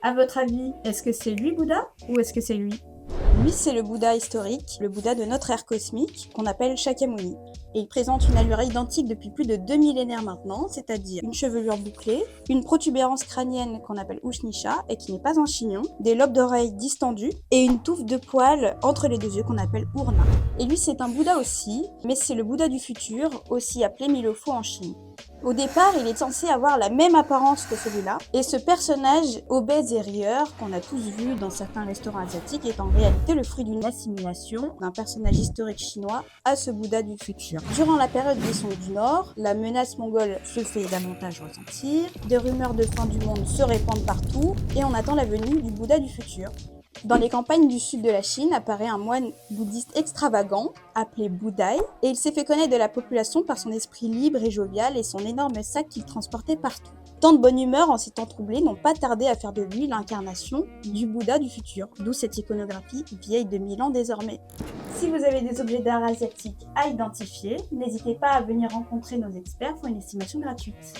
À votre avis, est-ce que c'est lui Bouddha ou est-ce que c'est lui? Lui, c'est le Bouddha historique, le Bouddha de notre ère cosmique, qu'on appelle Shakyamuni. Et il présente une allure identique depuis plus de 2 millénaires maintenant, c'est-à-dire une chevelure bouclée, une protubérance crânienne qu'on appelle Ushnisha et qui n'est pas un chignon, des lobes d'oreilles distendus et une touffe de poils entre les deux yeux qu'on appelle Urna. Et lui, c'est un Bouddha aussi, mais c'est le Bouddha du futur, aussi appelé Milofo en Chine. Au départ, il est censé avoir la même apparence que celui-là, et ce personnage obèse et rieur, qu'on a tous vu dans certains restaurants asiatiques, est en réalité le fruit d'une assimilation d'un personnage historique chinois à ce Bouddha du futur. Durant la période des Song du Nord, la menace mongole se fait davantage ressentir, des rumeurs de fin du monde se répandent partout, et on attend la venue du Bouddha du futur. Dans les campagnes du sud de la Chine apparaît un moine bouddhiste extravagant, appelé Budai, et il s'est fait connaître de la population par son esprit libre et jovial et son énorme sac qu'il transportait partout. Tant de bonne humeur en ces temps troublés n'ont pas tardé à faire de lui l'incarnation du Bouddha du futur, d'où cette iconographie vieille de 1000 ans désormais. Si vous avez des objets d'art asiatique à identifier, n'hésitez pas à venir rencontrer nos experts pour une estimation gratuite.